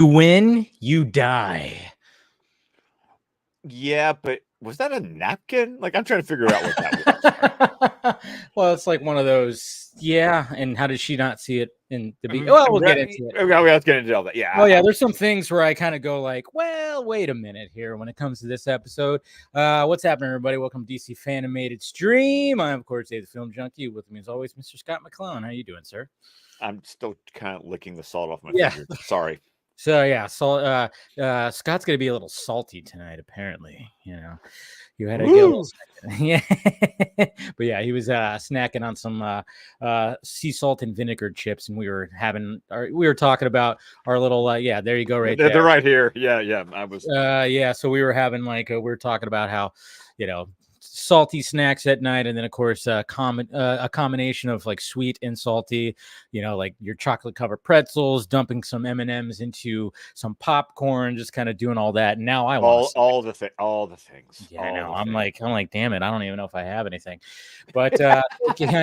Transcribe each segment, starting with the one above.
You win, you die. Yeah, but was that a napkin? Like, I'm trying to figure out what that was. Well, it's like one of those. Yeah. And how did she not see it in the beginning? Well, we'll get into it. Let's get into all that. Yeah. Oh, yeah. There's some things where I kind of go like, well, wait a minute here when it comes to this episode. What's happening, everybody? Welcome to DC Fan-imated stream. I'm, of course, Dave the Film Junkie. With me, as always, Mr. Scott McClellan. How you doing, sir? I'm still kind of licking the salt off my fingers. Sorry. So yeah, Scott's gonna be a little salty tonight. Apparently, you had to get a little yeah, but yeah, he was snacking on some sea salt and vinegar chips, and we were talking about our little there you go, right there. They're right here. Yeah. I was so we were having we were talking about how salty snacks at night, and then of course a combination of like sweet and salty, like your chocolate covered pretzels, dumping some M&Ms into some popcorn, just kind of doing all that. And now I want all the things. Yeah, I know. I'm like, damn it, I don't even know if I have anything. But I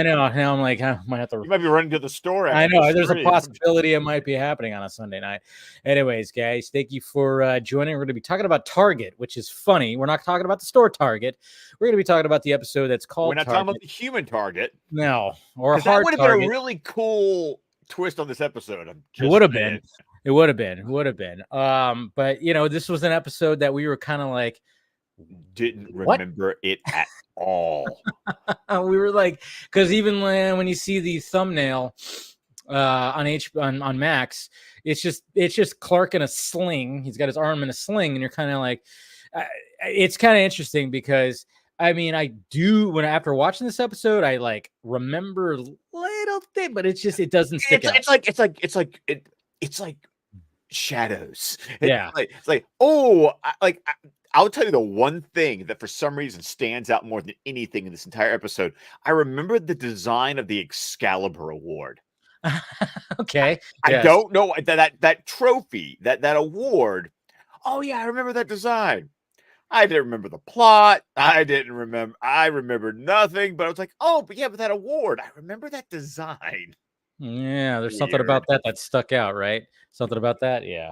know. Now I'm like, I might have to. You might be running to the store. I know. There's a possibility it might be happening on a Sunday night. Anyways, guys, thank you for joining. We're going to be talking about Target, which is funny. We're not talking about the store Target. We're going to be talking about the episode that's called. We're not talking about the human Target. No, or a hard that would have been a really cool twist on this episode. It would have been. It would have been. But this was an episode that we were kind of like didn't remember it at all. We were like, because even when you see the thumbnail on Max, it's just Clark in a sling. He's got his arm in a sling, and you're kind of like, it's kind of interesting because I mean, I do after watching this episode, I like remember little thing, but it doesn't stick out. It's like shadows. Yeah, it's like I'll tell you the one thing that for some reason stands out more than anything in this entire episode. I remember the design of the Excalibur award. Okay, I don't know that trophy, that award. Oh yeah, I remember that design. I didn't remember the plot. I remembered nothing, but I was like, oh, but that award. I remember that design. Yeah, there's something about that stuck out, right? Something about that, yeah.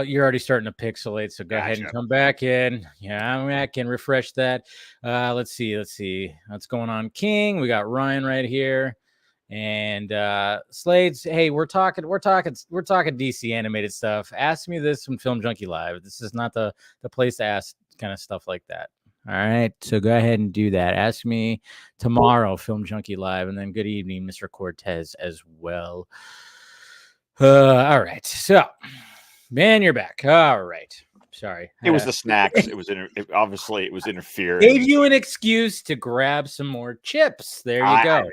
You're already starting to pixelate, so go ahead and come back in. Yeah, I'm back and refresh that. Let's see. What's going on, King? We got Ryan right here. And Slades, hey, we're talking DC animated stuff. Ask me this from Film Junkie Live. This is not the place to ask kind of stuff like that. All right, so go ahead and do that. Ask me tomorrow, Film Junkie Live, and then good evening, Mr. Cortez, as well. All right, so man, you're back. All right, sorry. It was the snacks. It was obviously it was interfering. Gave you an excuse to grab some more chips. There you go.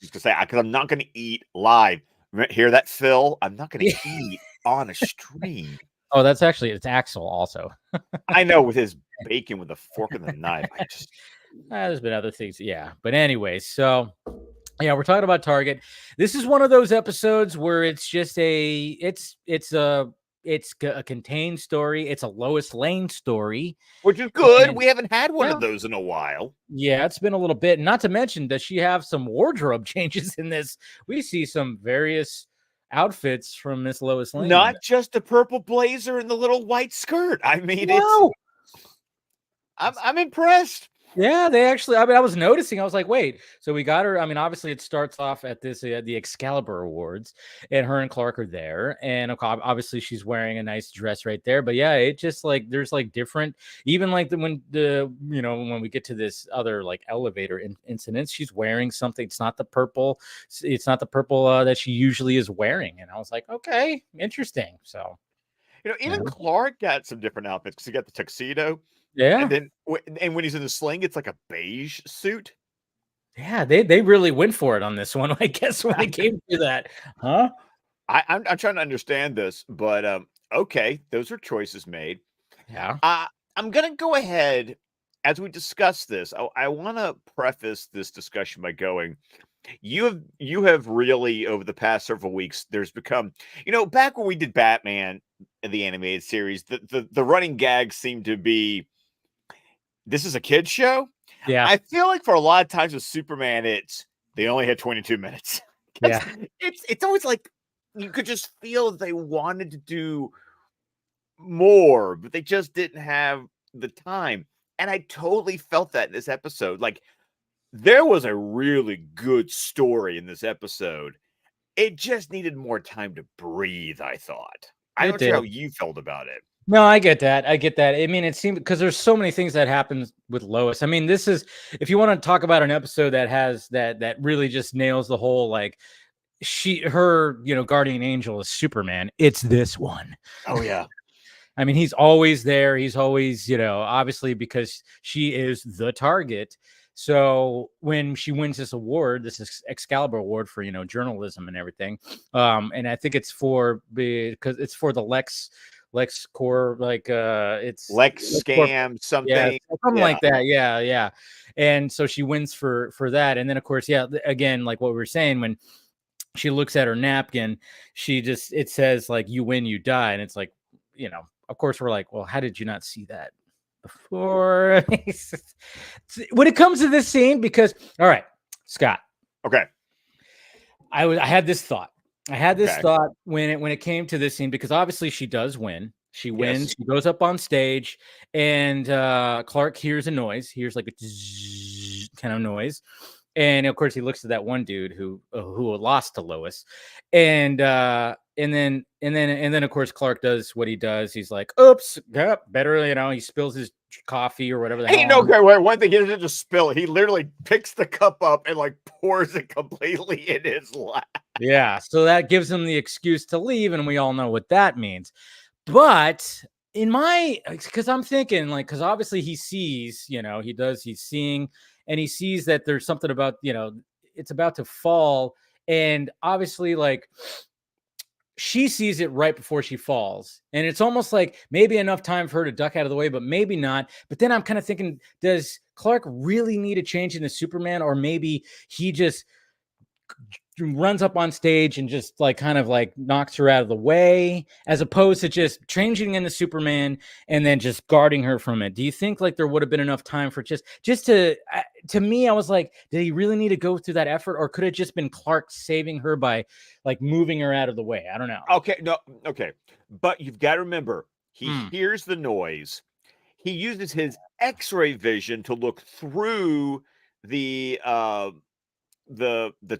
Just to say, because I'm not going to eat live. Hear that, Phil? I'm not going to eat on a stream. Oh, it's Axel also. I know, with his bacon with a fork and the knife. There's been other things, yeah. But anyway, so yeah, we're talking about Target. This is one of those episodes where it's just it's a contained story. It's a Lois Lane story, which is good. We haven't had one of those in a while. Yeah, it's been a little bit. Not to mention, does she have some wardrobe changes in this? We see some various outfits from Miss Lois Lane. Not just the purple blazer and the little white skirt. I mean, I'm impressed. Yeah, they actually, I was noticing, I was like, wait, so we got her. I mean, obviously it starts off at this, the Excalibur Awards, and her and Clark are there. And obviously she's wearing a nice dress right there. But yeah, it just like, there's like different, even like when we get to this other like elevator incident, she's wearing something. It's not the purple that she usually is wearing. And I was like, okay, interesting. So, even Clark got some different outfits because he got the tuxedo. Yeah. And when he's in the sling, it's like a beige suit. Yeah, they really went for it on this one, I guess, when it came to that. Huh? I'm trying to understand this, but okay, those are choices made. Yeah. I'm going to go ahead as we discuss this. I want to preface this discussion by going, you have really, over the past several weeks, there's become, back when we did Batman in the animated series, the running gag seemed to be, this is a kid's show. Yeah. I feel like for a lot of times with Superman, they only had 22 minutes. Yeah. It's always like, you could just feel that they wanted to do more, but they just didn't have the time. And I totally felt that in this episode. Like, there was a really good story in this episode. It just needed more time to breathe, I thought. I'm It not sure did. how you felt about it. No, I get that. I get that. I mean, it seemed because there's so many things that happen with Lois. I mean, this is if you want to talk about an episode that has that really just nails the whole like her guardian angel is Superman. It's this one. Oh yeah. I mean, he's always there. He's always, obviously because she is the target. So when she wins this award, this Excalibur award for, journalism and everything. And I think it's because it's for the Lex Core, like it's Lex scam, something. Yeah, something like that. Yeah. And so she wins for that. And then of course, again, like what we were saying, when she looks at her napkin, it says like, you win, you die. And it's like, of course we're like, well, how did you not see that before? When it comes to this scene, because all right, Scott. Okay. I had this thought. Thought when it came to this scene, because obviously she does win. She wins. Yes. She goes up on stage, and Clark hears a noise. Hears like a zzz kind of noise, and of course he looks at that one dude who lost to Lois, and then of course Clark does what he does. He's like, "Oops, better." He spills his coffee or whatever. Hey, no, okay, wait, one thing, he doesn't just spill it. He literally picks the cup up and like pours it completely in his lap. Yeah, so that gives him the excuse to leave, and we all know what that means. But because I'm thinking, like, because obviously he sees, he's seeing, and he sees that there's something about, it's about to fall, and obviously, like, she sees it right before she falls, and it's almost like maybe enough time for her to duck out of the way, but maybe not. But then I'm kind of thinking, does Clark really need a change into Superman, or maybe he just runs up on stage and just like kind of like knocks her out of the way, as opposed to just changing into Superman and then just guarding her from it? Do you think like there would have been enough time for just to me, I was like, did he really need to go through that effort, or could it just been Clark saving her by like moving her out of the way? I don't know. Okay, but you've got to remember, he hears the noise. He uses his X-ray vision to look through the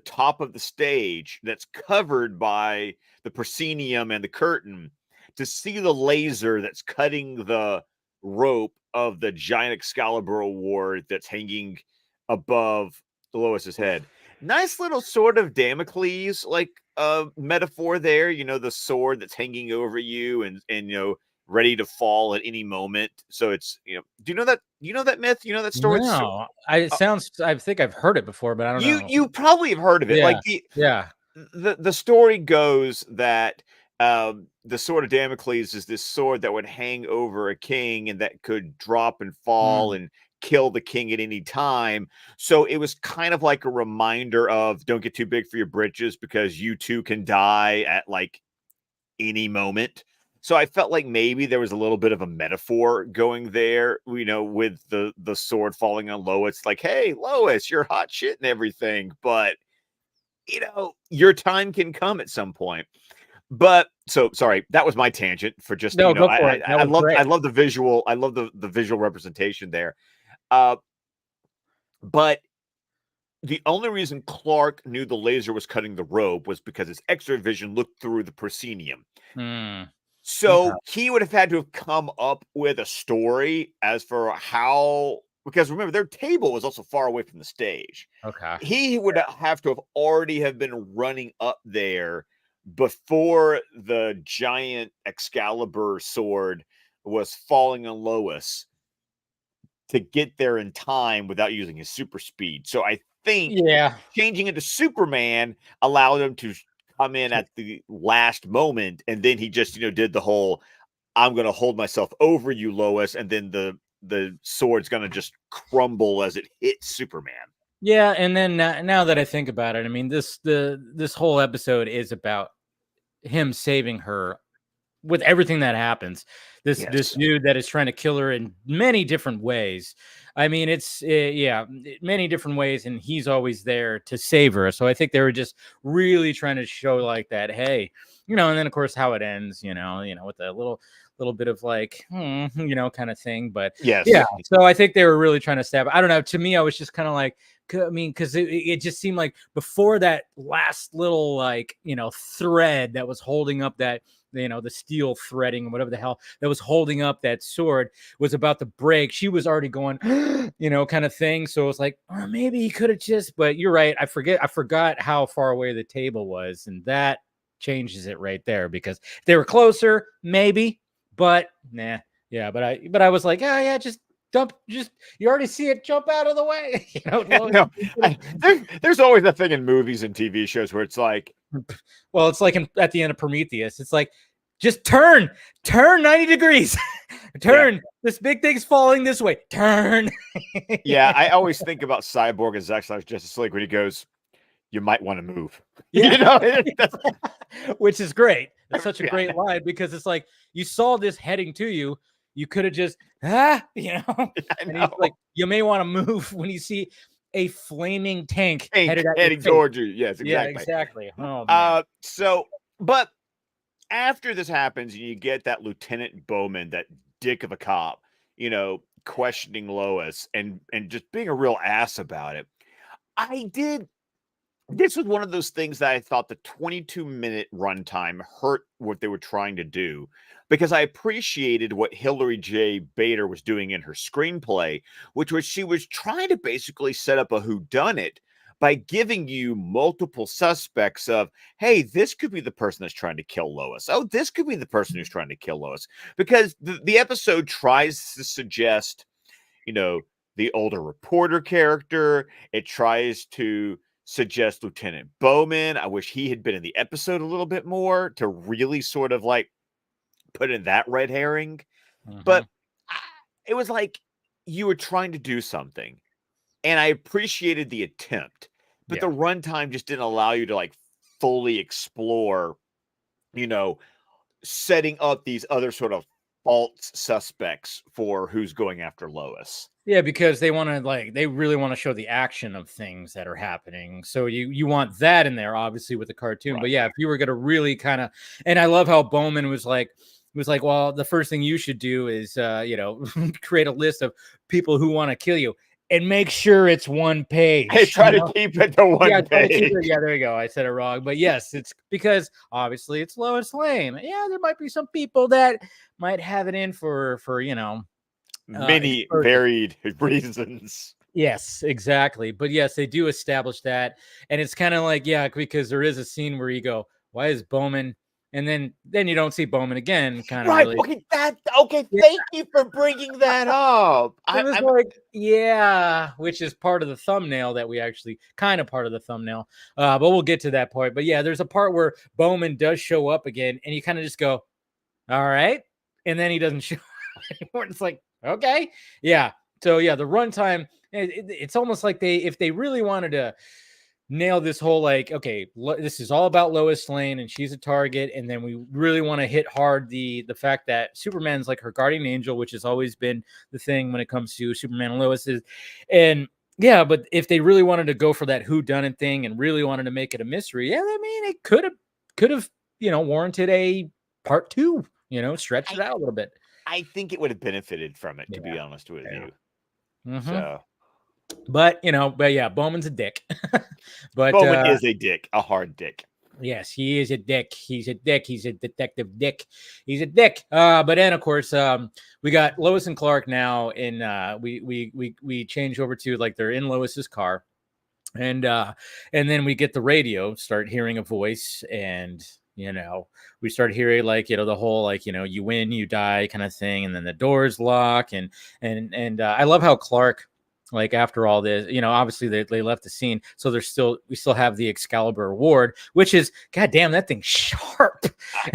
top of the stage that's covered by the proscenium and the curtain to see the laser that's cutting the rope of the giant Excalibur award that's hanging above Lois's head. Nice little sort of Damocles like metaphor there, the sword that's hanging over you and ready to fall at any moment. So it's, do you know that myth? You know that story? No, I think I've heard it before, but I don't know. You probably have heard of it. Yeah, like the story goes that the sword of Damocles is this sword that would hang over a king and that could drop and fall and kill the king at any time. So it was kind of like a reminder of, don't get too big for your britches, because you too can die at like any moment. So I felt like maybe there was a little bit of a metaphor going there, with the sword falling on Lois. Like, hey, Lois, you're hot shit and everything, but your time can come at some point. But so sorry, that was my tangent for just go for it. I love the visual. I love the visual representation there. But the only reason Clark knew the laser was cutting the rope was because his X-ray vision looked through the proscenium. So he would have had to have come up with a story as for how, because remember, their table was also far away from the stage. Okay. He would have to have already have been running up there before the giant Excalibur sword was falling on Lois to get there in time without using his super speed. So I think changing into Superman allowed him to come in at the last moment, and then he just did the whole, I'm going to hold myself over you, Lois, and then the sword's going to just crumble as it hits Superman. Yeah, and then now that I think about it, I mean, this whole episode is about him saving her with everything that happens. This dude that is trying to kill her in many different ways. I mean, it's many different ways, and he's always there to save her. So I think they were just really trying to show like that, hey, and then of course how it ends, with a little bit of like, kind of thing. But yes, yeah, so I think they were really trying to stab. I don't know. To me, I was just kind of like, I mean, because it just seemed like before that last little like thread that was holding up that the steel threading, whatever the hell that was holding up that sword was about to break. She was already going, kind of thing. So it was like, oh, maybe he could have just. But you're right. I forgot how far away the table was, and that changes it right there because if they were closer, maybe. But nah, yeah. But I was like, oh yeah, just you already see it, jump out of the way. No, there's always a thing in movies and TV shows where it's like, well, it's like at the end of Prometheus, it's like, just turn 90 degrees, turn. This big thing's falling this way. Turn. Yeah, I always think about Cyborg and Zack Snyder's Justice League when he goes, "You might want to move." Yeah, which is great. It's such a great line because it's like you saw this heading to you. You could have just and he's like, you may want to move when you see a flaming tank heading towards you. Yes, exactly. Yeah, exactly. Oh, man. So, but after this happens, you get that Lieutenant Bowman, that dick of a cop, questioning Lois and just being a real ass about it. This was one of those things that I thought the 22-minute runtime hurt what they were trying to do, because I appreciated what Hilary J. Bader was doing in her screenplay, which was she was trying to basically set up a whodunit by giving you multiple suspects of, hey, this could be the person that's trying to kill Lois. Oh, this could be the person who's trying to kill Lois. Because the episode tries to suggest, the older reporter character. It tries to suggest Lieutenant Bowman. I wish he had been in the episode a little bit more to really sort of like put in that red herring. But it was like you were trying to do something, and I appreciated the attempt, but the runtime just didn't allow you to like fully explore, setting up these other sort of false suspects for who's going after Lois. Yeah, because they really want to show the action of things that are happening. So you want that in there, obviously, with the cartoon. Right. But yeah, if you were going to really kind of, and I love how Bowman was like, well, the first thing you should do is, create a list of people who want to kill you and make sure it's one page. I try to keep it to one page. Yeah, there you go. I said it wrong. But yes, it's because obviously it's Lois Lane. Yeah, there might be some people that might have it in for many varied reasons. Yes, exactly. But yes, they do establish that. And it's kind of like, because there is a scene where you go, why is Bowman? And then you don't see Bowman again. Kind of right. Really, okay. Thank you for bringing that up. I was which is part of the thumbnail that we actually part of the thumbnail. But we'll get to that point. But yeah, there's a part where Bowman does show up again, and you kind of just go, all right. And then he doesn't show up anymore. It's like, okay. Yeah. So yeah, the runtime, it's almost like if they really wanted to nail this whole like, okay, this is all about Lois Lane and she's a target, and then we really want to hit hard the fact that Superman's like her guardian angel, which has always been the thing when it comes to Superman and Lois is. And yeah, but if they really wanted to go for that whodunit thing and really wanted to make it a mystery, I mean, it could have warranted a part 2, stretched it out a little bit. I think it would have benefited from it, to be honest with you. Mm-hmm. So, but yeah, Bowman's a dick. But Bowman is a dick, a hard dick. Yes, he is a dick. He's a dick. He's a detective dick. He's a dick. But then of course, we got Lois and Clark now, and we change over to like they're in Lois's car, and then we get the radio, start hearing a voice, and we start hearing like, the whole, like, you win, you die kind of thing. And then the doors lock. And I love how Clark, like after all this, obviously they left the scene. So we still have the Excalibur award, which is, goddamn, that thing's sharp.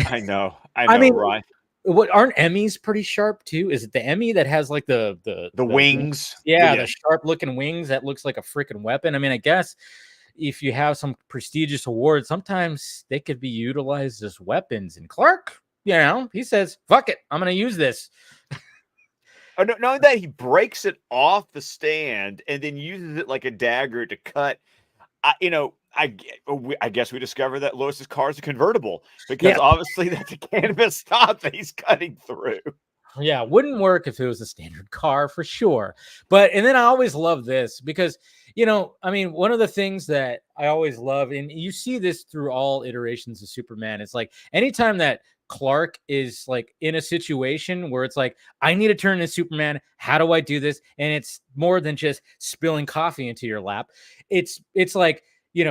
I know. I mean, right. What aren't Emmys pretty sharp too? Is it the Emmy that has like the wings? Yeah, the sharp looking wings that looks like a freaking weapon. I mean, I guess if you have some prestigious awards, sometimes they could be utilized as weapons. And Clark, he says, fuck it, I'm going to use this. Oh, no, knowing that he breaks it off the stand and then uses it like a dagger to cut. I guess we discovered that Lois's car is a convertible because Yeah. obviously that's a canvas top that he's cutting through. Yeah, wouldn't work if it was a standard car for sure. And then I always love this because, I mean, one of the things that I always love, and you see this through all iterations of Superman, it's like anytime that Clark is like in a situation where it's like, I need to turn into Superman. How do I do this? And it's more than just spilling coffee into your lap. It's like,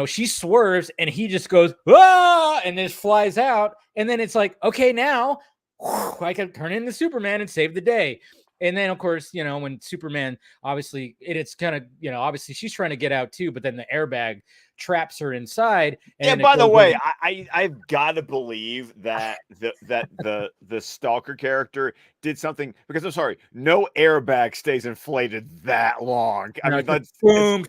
she swerves and he just goes, ah, and just flies out. And then it's like, okay, now I can turn into Superman and save the day. And then, of course, when Superman, obviously, it's kind of, obviously she's trying to get out too, but then the airbag traps her inside. And Yeah, by the way, I've got to believe that the Stalker character did something because I'm sorry, no airbag stays inflated that long. I mean, boom,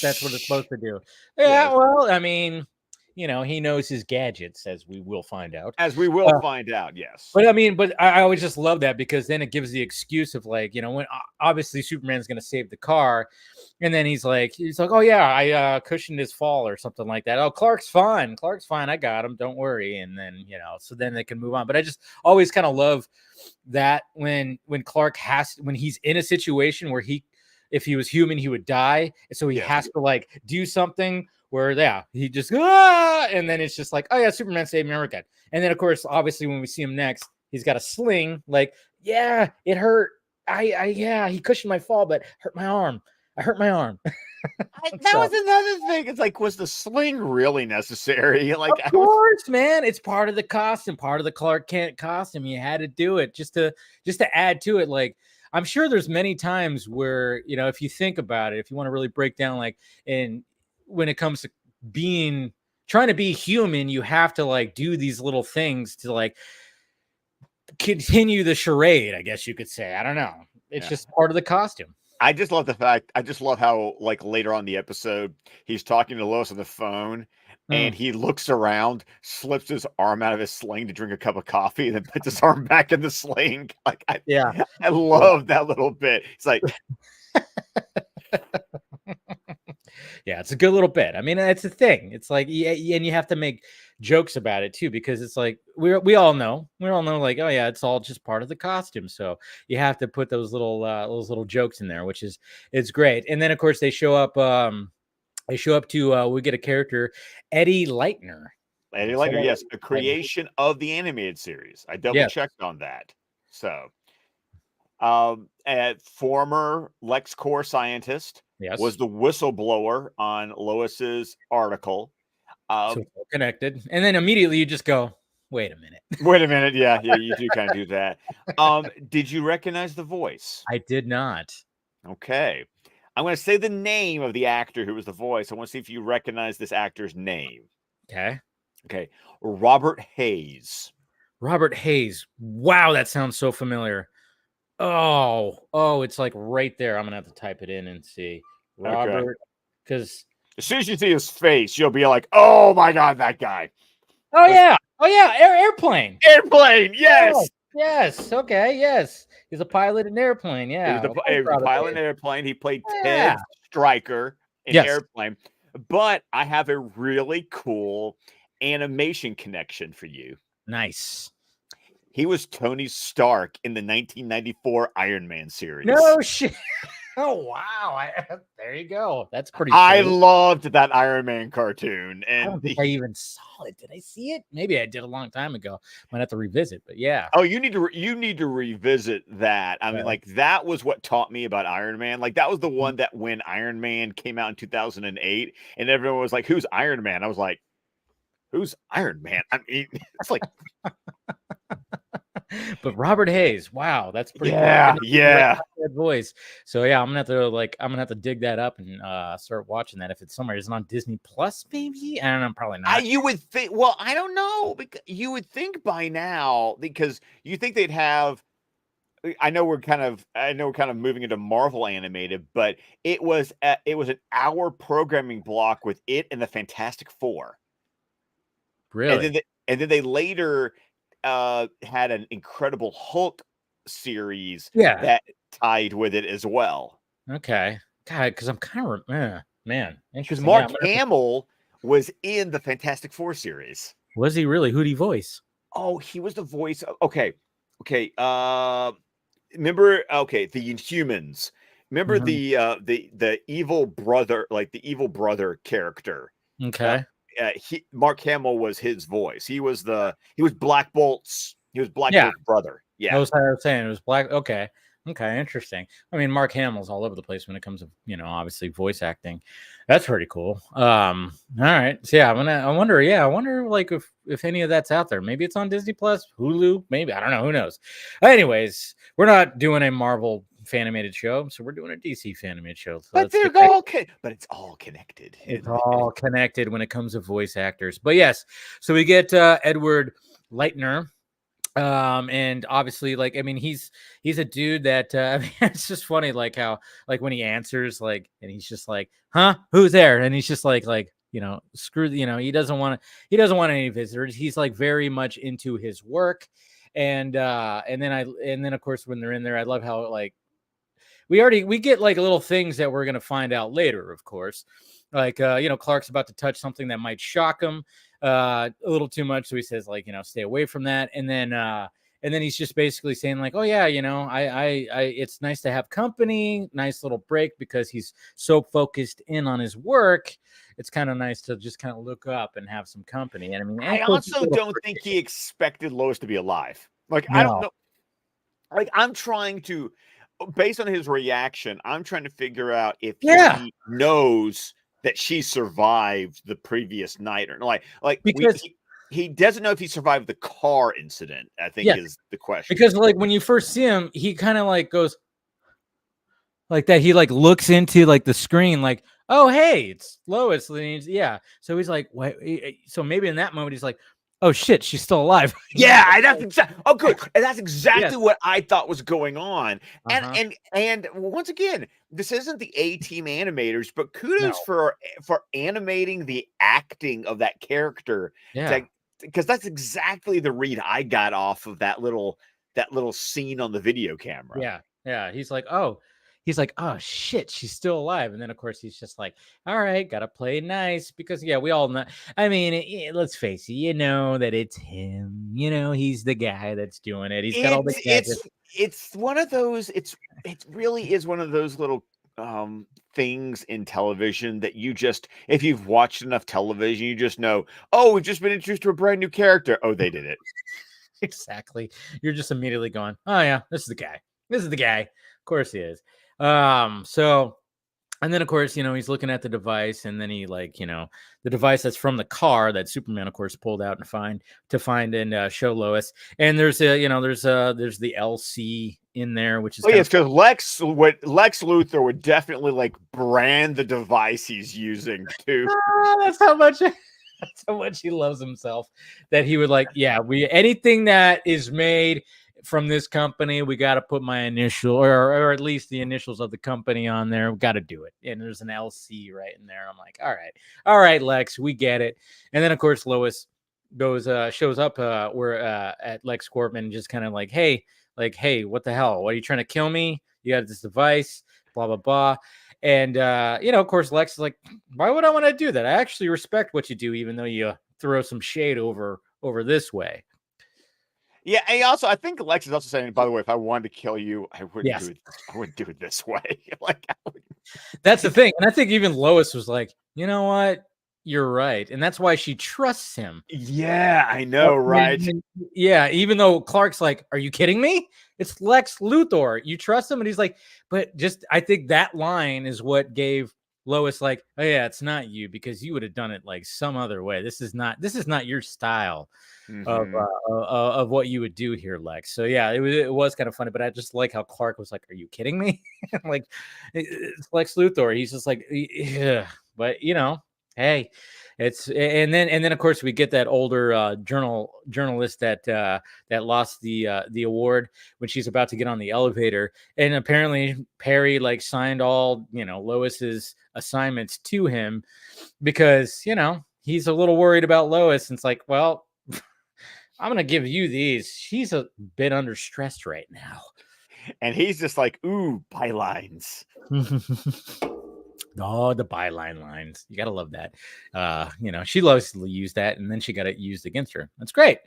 that's what it's supposed to do. Yeah, well, I mean, he knows his gadgets, as we will find out. As we will find out, yes. But I mean, I always just love that because then it gives the excuse of like, when obviously Superman's going to save the car. And then he's like, oh yeah, I cushioned his fall or something like that. Oh, Clark's fine. I got him. Don't worry. And then, so then they can move on. But I just always kind of love that when Clark when he's in a situation where if he was human, he would die. So he has to like do something where he just and then it's just like, oh yeah, Superman saved me, we're good. And then of course, obviously, when we see him next, he's got a sling. Like, yeah, it hurt. He cushioned my fall, but hurt my arm. I hurt my arm. That was another thing. It's like, was the sling really necessary? Like, of course, man, it's part of the costume, part of the Clark Kent costume. You had to do it just to add to it. Like, I'm sure there's many times where, if you think about it, if you want to really break down, like, when it comes to trying to be human, you have to like do these little things to like continue the charade, I guess you could say. I don't know. It's just part of the costume. I just love how like later on in the episode, he's talking to Lois on the phone and he looks around, slips his arm out of his sling to drink a cup of coffee, and then puts his arm back in the sling. Like, I love that little bit. It's like, yeah, it's a good little bit. I mean, it's a thing. It's like, and you have to make jokes about it too, because it's like we all know, like, oh yeah, it's all just part of the costume. So you have to put those little jokes in there, which it's great. And then of course they show up. We get a character, Eddie Lightner. Eddie Lightner, yes, a creation of the animated series. I double checked on that. So, former LexCorp scientist. Yes. Was the whistleblower on Lois's article. So connected. And then immediately you just go, wait a minute. Yeah, you do kind of do that. Did you recognize the voice? I did not. Okay. I'm going to say the name of the actor who was the voice. I want to see if you recognize this actor's name. Okay. Robert Hayes. Robert Hayes. Wow, that sounds so familiar. Oh, it's like right there. I'm gonna have to type it in and see Robert, because as soon as you see his face, you'll be like, "Oh my god, that guy!" Oh yeah, airplane. Yes, yes. Okay, yes. He's a pilot in Airplane. Yeah, he was a pilot in Airplane. He played Ted Stryker in Airplane. But I have a really cool animation connection for you. Nice. He was Tony Stark in the 1994 Iron Man series. No shit. Oh wow! There you go. That's pretty. I loved that Iron Man cartoon, and I don't think I even saw it. Did I see it? Maybe I did a long time ago. Might have to revisit, but yeah. Oh, you need to revisit that. I mean, like, that was what taught me about Iron Man. Like, that was the one that when Iron Man came out in 2008, and everyone was like, "Who's Iron Man?" I was like, "Who's Iron Man?" I mean, it's like. But Robert Hayes, wow, that's pretty cool. That voice. So yeah, I'm gonna have to dig that up and start watching that if it's somewhere. Is it on Disney Plus, maybe? I don't know, probably not. You would think. Well, I don't know. Because you would think by now, because you think they'd have. I know we're kind of moving into Marvel animated, but it was an hour programming block with it and the Fantastic Four. Really? And then they later had an Incredible Hulk series tied with it as well. Okay. God, because I'm kind of man, Because interesting. Yeah, Mark Hamill was in the Fantastic Four series. was he really? Who'd he voice? Oh, he was the voice. Okay. Okay. Remember, okay, the Inhumans. Remember Mhm. the evil brother, like the evil brother character. Uh, Okay. Mark Hamill was his voice. He was Black Bolt's Yeah, brother. that Yeah. was how I was saying. It was Black. Okay. Okay. Interesting. I mean, Mark Hamill's all over the place when it comes to, obviously voice acting. That's pretty cool. All right. So yeah, I wonder. Yeah, I wonder like if any of that's out there. Maybe it's on Disney Plus, Hulu. Maybe, I don't know. Who knows? Anyways, we're not doing a Marvel Fan-imated show, so we're doing a DC Fan-imated show. So But let's get but it's all connected. it's all connected when it comes to voice actors. But yes, so we get Edward Lightner. And obviously, like, I mean, he's a dude that I mean, it's just funny, like how, like, when he answers, like, and he's just like, huh, who's there? And he's just like screw, he doesn't want any visitors. He's like very much into his work. And then of course when they're in there, I love how, like, we get like little things that we're gonna find out later, of course. Like Clark's about to touch something that might shock him a little too much. So he says, like, stay away from that. And then he's just basically saying, like, oh yeah, I it's nice to have company, nice little break, because he's so focused in on his work. It's kind of nice to just kind of look up and have some company. And I mean, I also don't think he expected Lois to be alive. Like, I don't no, know. Like, I'm trying to, based on his reaction, I'm trying to figure out if yeah, he knows that she survived the previous night, or because he doesn't know if he survived the car incident, I think, yeah, is the question. because like when you first see him, he kind of like goes like that. He like looks into like the screen, like, oh hey, it's Lois Lane. Yeah. So he's like, what? So maybe in that moment he's like, oh shit, she's still alive. Yeah, that's exactly. Oh, good. And that's exactly Yes. what I thought was going on. Uh-huh. And once again, this isn't the A-team animators, but kudos No. for animating the acting of that character. Yeah. Because that's exactly the read I got off of that little scene on the video camera. Yeah. Yeah. He's like, oh shit, she's still alive. And then of course he's just like, all right, gotta play nice, because yeah, we all know. I mean, let's face it, that it's him. He's the guy that's doing it. He's got all the gadgets. It's one of those. It really is one of those little things in television that you just, if you've watched enough television, you just know, oh, we've just been introduced to a brand new character. Oh, they did it. Exactly. You're just immediately going, oh yeah, this is the guy. This is the guy. Of course he is. So, and then of course, he's looking at the device, and then he, like, the device that's from the car that Superman, of course, pulled out and find and show Lois. And there's there's the LC in there, which is yes, because Lex Luthor would definitely like brand the device he's using too. That's how much. That's how much he loves himself, that he would, like, yeah, anything that is made from this company, we got to put my initial, or at least the initials of the company on there. We got to do it. And there's an LC right in there. I'm like, all right, Lex, we get it. And then of course Lois shows up we're at Lex Corpman, just kind of like, hey, what the hell? What, are you trying to kill me? You got this device, blah blah blah. And of course Lex is like, why would I want to do that? I actually respect what you do, even though you throw some shade over this way. Yeah, and I think Lex is also saying, by the way, if I wanted to kill you, I wouldn't Yes. do it. I wouldn't do it this way. Like, that's the thing. And I think even Lois was like, you know what? You're right. And that's why she trusts him. Yeah, I know, right? Yeah, even though Clark's like, are you kidding me? It's Lex Luthor. You trust him? And he's like, but just, I think that line is what gave Lois, like, oh yeah, it's not you, because you would have done it like some other way. This is not your style of what you would do here, Lex. So yeah, it was kind of funny, but I just like how Clark was like, are you kidding me? Like, it's Lex Luthor. He's just like, yeah. But hey, and then of course we get that older journalist that lost the award when she's about to get on the elevator, and apparently Perry, like, signed all Lois's assignments to him, because he's a little worried about Lois, and it's like, well, I'm gonna give you these. She's a bit under stress right now. And he's just like, ooh, bylines. Oh, the byline lines. You gotta love that. She loves to use that, and then she got it used against her. That's great.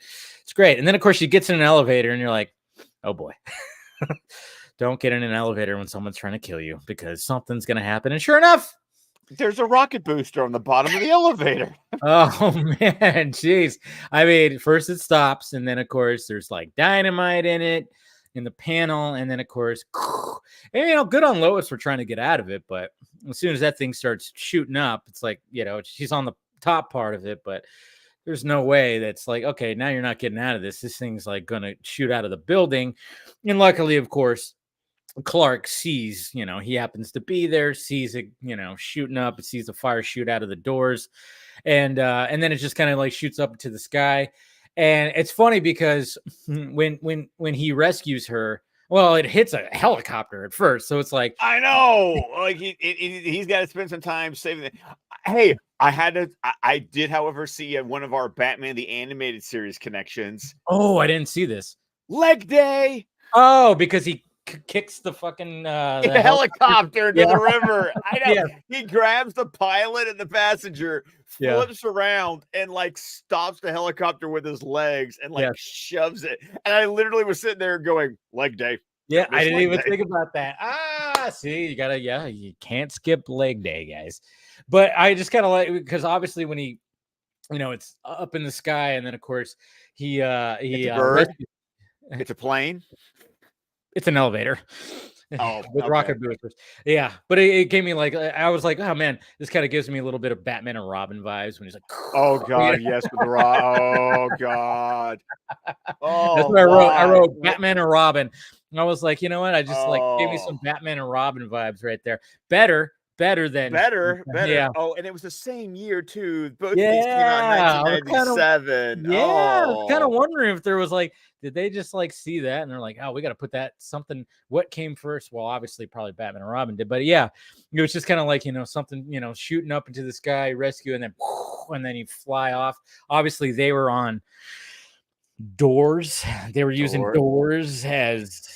It's great. And then of course she gets in an elevator and you're like, oh boy. Don't get in an elevator when someone's trying to kill you, because something's gonna happen. And sure enough, there's a rocket booster on the bottom of the elevator. Oh man, jeez. I mean, first it stops, and then of course there's like dynamite in it, in the panel, and then of course, and good on Lois for trying to get out of it. But as soon as that thing starts shooting up, it's like, she's on the top part of it, but there's no way that's like, okay, now you're not getting out of this. This thing's like gonna shoot out of the building. And luckily, of course, Clark sees, he happens to be there, sees it, shooting up, it sees the fire shoot out of the doors, and then it just kind of like shoots up into the sky. And it's funny because when he rescues her, well, it hits a helicopter at first, so it's like, I know, like he's got to spend some time saving it. Hey, I did, however, see one of our Batman the Animated Series connections. Oh, I didn't see this. Leg day. Oh, because he kicks the fucking the helicopter into the river. I know. Yeah. He grabs the pilot and the passenger, flips around, and like stops the helicopter with his legs and like shoves it. And I literally was sitting there going, leg day. Yeah, I didn't even think about that. See, you can't skip leg day, guys. But I just kind of like, because obviously when he, it's up in the sky, and then of course it's a bird. It's a plane. It's an elevator. Oh, with rocket boosters. Yeah, but it gave me like, I was like, oh man, this kind of gives me a little bit of Batman and Robin vibes when he's like, oh god, yes, with the oh god. Oh, that's what I wrote Batman and Robin. And I was like, you know what? I just like gave me some Batman and Robin vibes right there. Better than better. Yeah. Oh, and it was the same year too. Both these came out in 1997. I was kind of wondering if there was like, did they just like see that and they're like, oh, we got to put that something. What came first? Well, obviously, probably Batman and Robin did, but yeah, it was just kind of like, something, shooting up into the sky, rescue, and then you fly off. Obviously, they were on doors. They were using doors as.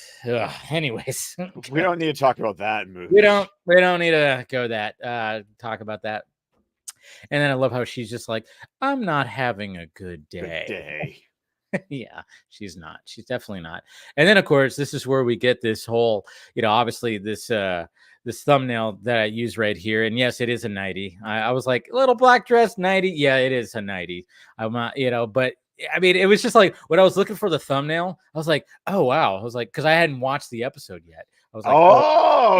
Anyways, we don't need to talk about that movie. We don't need to go talk about that. And then I love how she's just like, I'm not having a good day. Yeah, she's not. She's definitely not. And then of course, this is where we get this whole, obviously this thumbnail that I use right here. And yes, it is a nightie. I was like, little black dress nightie. Yeah, it is a nightie. I'm not, but I mean, it was just like when I was looking for the thumbnail, I was like, oh wow. I was like, because I hadn't watched the episode yet. I was like,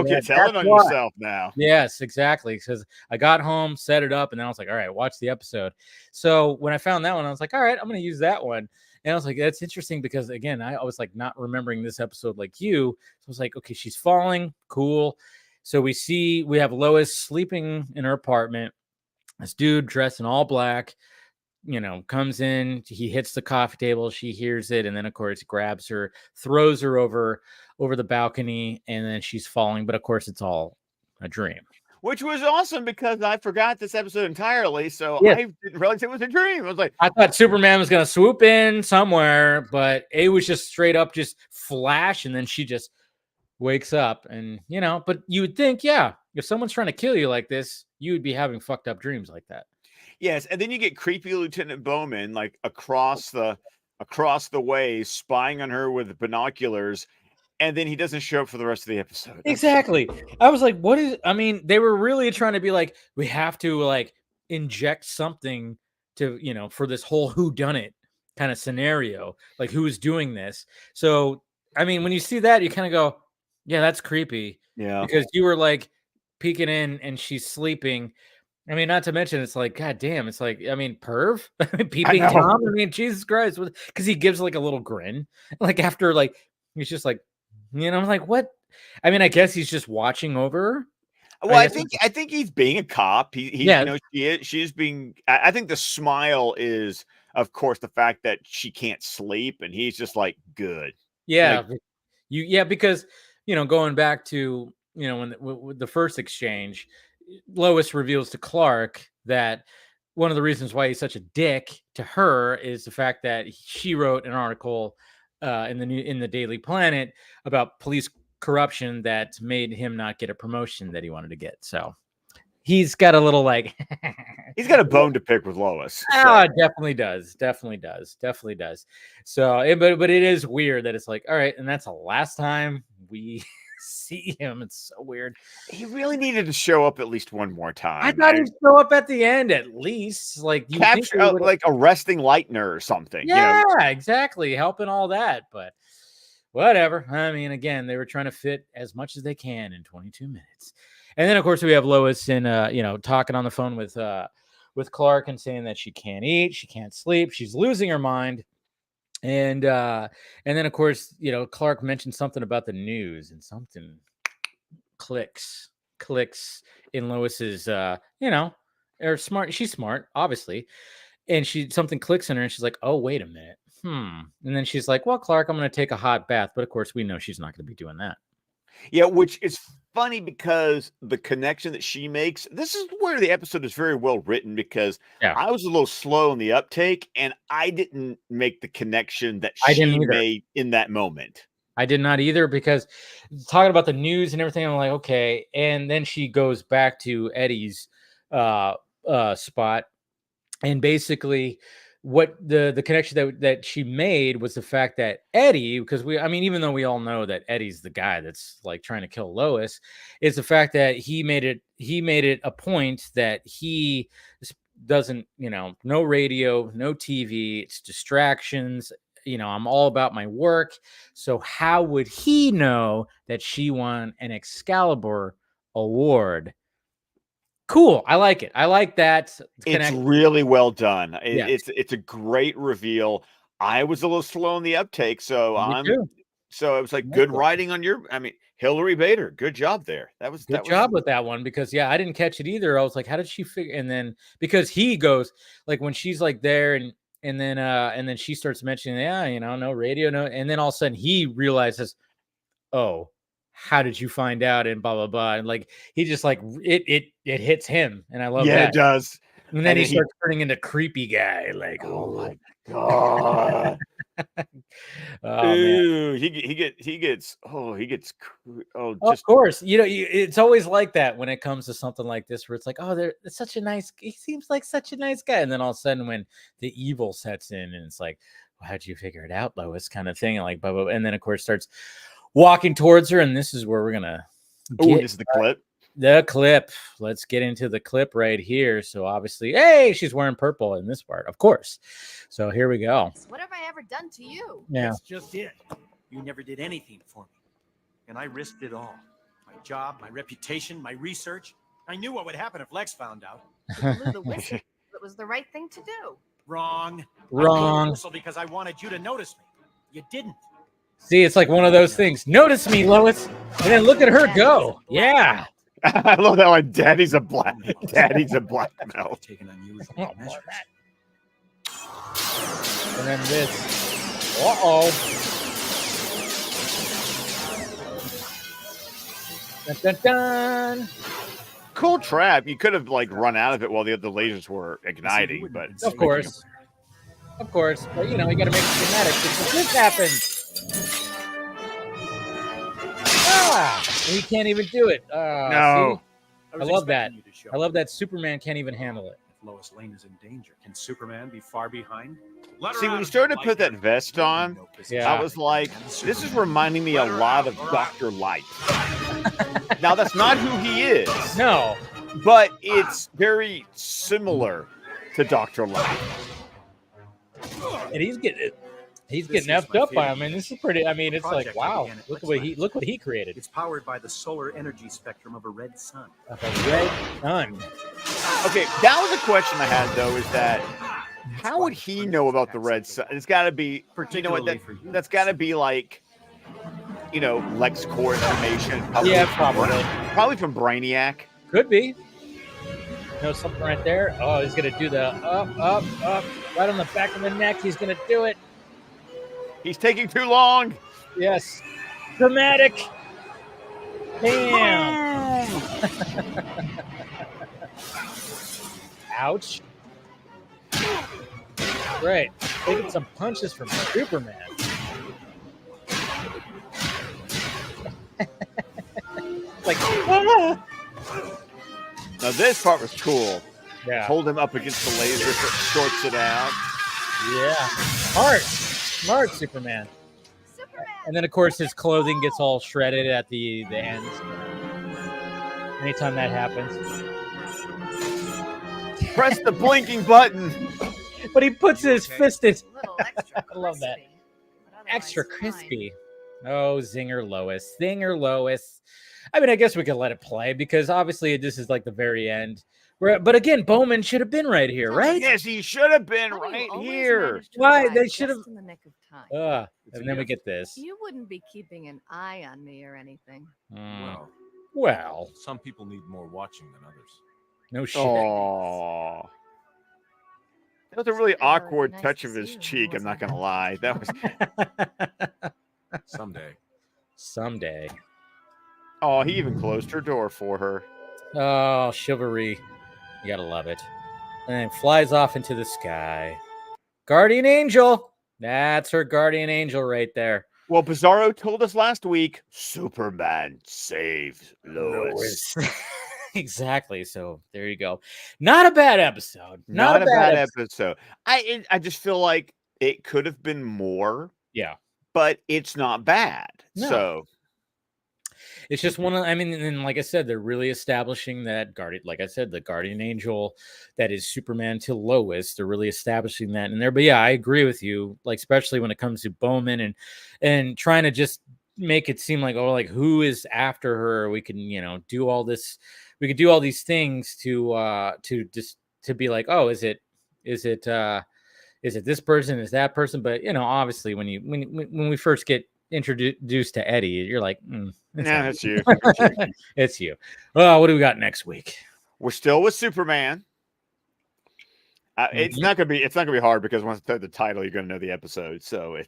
okay, telling on yourself now. Yes, exactly. Because I got home, set it up, and then I was like, all right, watch the episode. So when I found that one, I was like, all right, I'm going to use that one. And I was like, that's interesting because again, I was like not remembering this episode like you. So I was like, okay, she's falling. Cool. So we have Lois sleeping in her apartment. This dude dressed in all black, comes in, he hits the coffee table, she hears it, and then of course grabs her, throws her over the balcony, and then she's falling. But of course it's all a dream. Which was awesome because I forgot this episode entirely, so I didn't realize it was a dream. I was like, I thought Superman was gonna swoop in somewhere, but it was just straight up just flash, and then she just wakes up, and but you would think, yeah, if someone's trying to kill you like this, you would be having fucked up dreams like that. Yes, and then you get creepy Lieutenant Bowman like across the way, spying on her with binoculars, and then he doesn't show up for the rest of the episode. Exactly. I was like, what is? I mean, they were really trying to be like, we have to like inject something to for this whole whodunit kind of scenario, like who's doing this. So I mean, when you see that, you kind of go, yeah, that's creepy. Yeah, because you were like peeking in and she's sleeping. I mean, not to mention, it's like, God damn, it's like, I mean, perv, peeping Tom. I mean, Jesus Christ, because he gives like a little grin, like after like he's just like, I'm like, what? I mean, I guess he's just watching over her. Well, I think he's being a cop. She's being. I think the smile is, of course, the fact that she can't sleep, and he's just like, good. Yeah, because going back to when the first exchange. Lois reveals to Clark that one of the reasons why he's such a dick to her is the fact that she wrote an article in the Daily Planet about police corruption that made him not get a promotion that he wanted to get. So he's got a little like he's got a bone to pick with Lois. Oh, it definitely does. So, but it is weird that it's like, all right, and that's the last time we see him. It's so weird. He really needed to show up at least one more time. I thought he'd show up at the end at least, like you capture, like arresting Lightner or something. Yeah, exactly, helping all that. But whatever. I mean, again, they were trying to fit as much as they can in 22 minutes. And then, of course, we have Lois in, talking on the phone with Clark and saying that she can't eat, she can't sleep, she's losing her mind. And then, of course, Clark mentioned something about the news, and something clicks in Lois's, or smart. She's smart, obviously. And something clicks in her and she's like, oh, wait a minute. And then she's like, well, Clark, I'm going to take a hot bath. But of course, we know she's not going to be doing that. Yeah, which is funny because the connection that she makes, this is where the episode is very well written, because I was a little slow in the uptake and I didn't make the connection that she made in that moment. I did not either, because talking about the news and everything, I'm like, okay. And then she goes back to Eddie's spot, and basically what the connection that she made was the fact that Eddie, because even though we all know that Eddie's the guy that's like trying to kill Lois, is the fact that he made it a point that he doesn't, no radio, no TV, it's distractions. I'm all about my work. So how would he know that she won an Excalibur award? Cool. I like it. I like that. It's really well done. It's a great reveal. I was a little slow in the uptake, so it was like good writing on your. Hillary Bader, good job there. That was good job with that one, because I didn't catch it either. I was like, how did she figure? And then because he goes like when she's like there and then she starts mentioning, no radio, no, and then all of a sudden he realizes, oh, how did you find out? And blah blah blah, and like he just like it hits him, and I love that. Yeah, it does. And then he starts turning into creepy guy, like, oh my god. Ooh, he gets of course, it's always like that when it comes to something like this, where it's like, oh, he seems like such a nice guy, and then all of a sudden when the evil sets in, and it's like, well, how'd you figure it out, Lois, kind of thing, and like blah, blah, blah. And then of course starts walking towards her, and this is where we're gonna this is the clip. Let's get into the clip right here. So obviously, hey, she's wearing purple in this part, of course. So here we go. What have I ever done to you? Yeah, that's just it. You never did anything for me, and I risked it all. My job, my reputation, my research. I knew what would happen if Lex found out. You blew the whistle. It was the right thing to do. Wrong. I blew the whistle because I wanted you to notice me. You didn't. See, it's like one of those things. Notice me, Lois, and then look at her go. Yeah. I love that one. Daddy's a black belt. Taking unusual measures. And then this. Uh-oh. Dun, dun, dun. Cool trap. You could have like run out of it while the other lasers were igniting, but of course. But you got to make it dramatic because this happens. He can't even do it. No. I love that. I love that Superman can't even handle it. If Lois Lane is in danger, can Superman be far behind? See, when you started to put that vest on, I was like, this is reminding me a lot of Dr. Light. Now, that's not who he is. No. But it's very similar to Dr. Light. And he's getting effed up by him. This is pretty. It's like, wow, look what he created. It's powered by the solar energy spectrum of a red sun. Okay, that was a question I had though. Is that how would he know about the red sun? It's got to be. That's got to be like, LexCorp information. Probably from Brainiac. Could be. Something right there. Oh, he's gonna do the up, right on the back of the neck. He's gonna do it. He's taking too long. Yes. Dramatic. Bam. Ouch. Great. Taking some punches from Superman. like, ah! Now this part was cool. Yeah. Hold him up against the laser so it shorts it out. Yeah. Smart Superman. And then, of course, his clothing gets all shredded at the end. Anytime that happens. Press the blinking button. But he puts his fist in. I love that. Extra crispy. Oh, Zinger Lois. Zinger Lois. I mean, I guess we could let it play because obviously this is like the very end. But again, Bowman should have been right here, right? Yes, he should have been right here. Why? They should have. In the nick of time. And then we get this. You wouldn't be keeping an eye on me or anything. Well, some people need more watching than others. No shit. Oh, that was a really awkward touch of his cheek. I'm not gonna lie. That was someday. Oh, he even closed her door for her. Oh, chivalry. You gotta love it. And then flies off into the sky. Guardian Angel. That's her guardian angel right there. Well, Bizarro told us last week, Superman saved Lois. Exactly. So there you go. Not a bad episode. Not a bad episode. I just feel like it could have been more. Yeah. But it's not bad. No. So it's just one of, I mean, and like I said, they're really establishing that guardian, like I said, the guardian angel that is Superman to Lois. They're really establishing that in there. But yeah, I agree with you, like, especially when it comes to Bowman and trying to just make it seem like, oh, like who is after her? We can, do all this. We could do all these things to be like, oh, is it this person? Is that person? But obviously when we first get introduced to Eddie, you're like, it's you. It's you. Well, what do we got next week? We're still with Superman. It's not gonna be hard because once I tell the title, you're gonna know the episode. So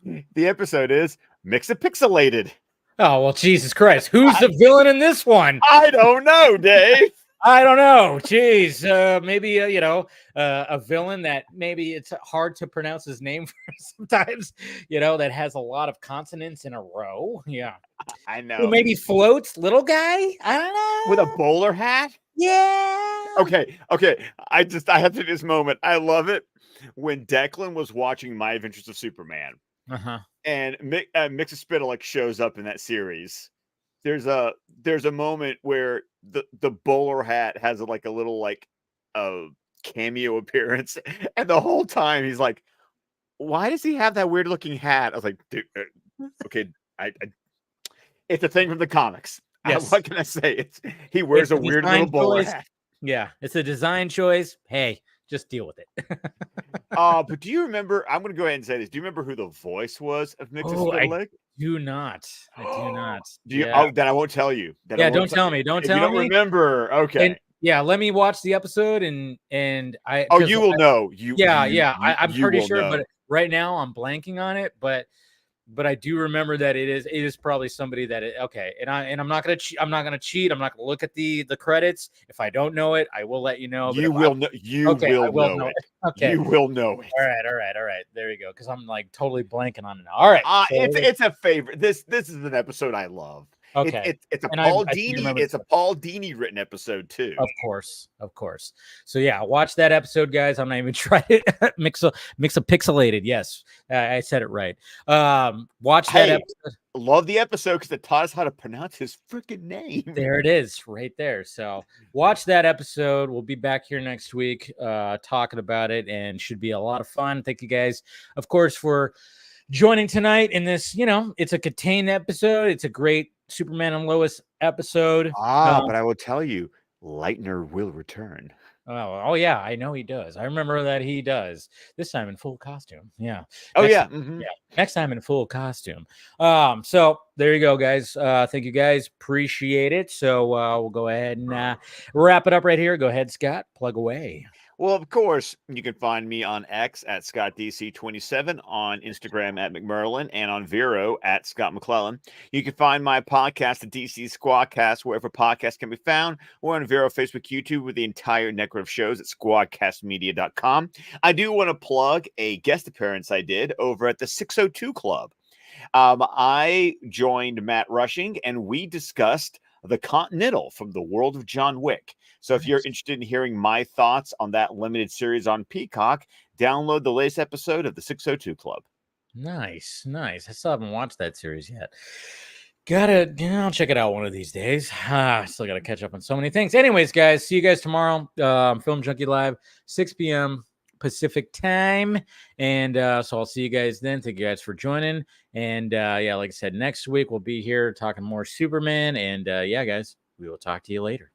the episode is Mix-a-Pixelated. Oh well, Jesus Christ! Who's the villain in this one? I don't know, Dave. I don't know. Jeez, maybe a villain that maybe it's hard to pronounce his name for sometimes. That has a lot of consonants in a row. Yeah, I know. Who maybe floats, little guy. I don't know. With a bowler hat. Yeah. Okay. I have to this moment. I love it when Declan was watching My Adventures of Superman. And Mix-a-Spittle like shows up in that series. There's a moment where the bowler hat has like a little cameo appearance, and the whole time he's like, "Why does he have that weird looking hat?" I was like, "Dude, okay, it's a thing from the comics." Yes. What can I say? He wears a weird little bowler hat. Yeah, it's a design choice. Hey, just deal with it. But do you remember? I'm going to go ahead and say this. Do you remember who the voice was of Mix-a-Spittle? I do not. I do not. Do you? Yeah. Oh, then I won't tell you. Don't tell me. Don't tell me. You don't remember. Okay. And, yeah, let me watch the episode and I. Oh, you will know. I'm pretty sure, but right now I'm blanking on it. But I do remember that it is probably somebody that okay, and I'm not gonna cheat. I'm not gonna look at the credits. If I don't know it, I will let you know. You will know. You will know it. Okay, you will know it. All right. There you go. Because I'm like totally blanking on it now. All right, it's a favorite. This is an episode I love. Okay, it's a Paul Dini. It's a Paul Dini written episode too. Of course. So yeah, watch that episode, guys. I'm not even trying to mix a pixelated. Yes, I said it right. Watch that episode. Love the episode because it taught us how to pronounce his freaking name. There it is, right there. So watch that episode. We'll be back here next week, talking about it, and should be a lot of fun. Thank you guys, of course, for joining tonight in this. It's a contained episode. It's a great Superman and Lois episode. But I will tell you, Lightner will return. Oh yeah, I know he does. I remember that he does. This time in full costume. Yeah. Yeah. Next time in full costume. So there you go, guys. Thank you guys. Appreciate it. So we'll go ahead and wrap it up right here. Go ahead, Scott. Plug away. Well, of course, you can find me on X at ScottDC27, on Instagram at McMerlin, and on Vero at Scott McClellan. You can find my podcast, the DC Squadcast, wherever podcasts can be found, or on Vero, Facebook, YouTube, with the entire network of shows at squadcastmedia.com. I do want to plug a guest appearance I did over at the 602 Club. I joined Matt Rushing, and we discussed The Continental from the world of John Wick. So if you're interested in hearing my thoughts on that limited series on Peacock, download the latest episode of the 602 Club. Nice. I still haven't watched that series yet. I'll check it out one of these days. Still got to catch up on so many things. Anyways, guys, see you guys tomorrow. Film Junkie Live, 6 p.m. Pacific time. And so I'll see you guys then. Thank you guys for joining. And like I said, next week we'll be here talking more Superman. And guys, we will talk to you later.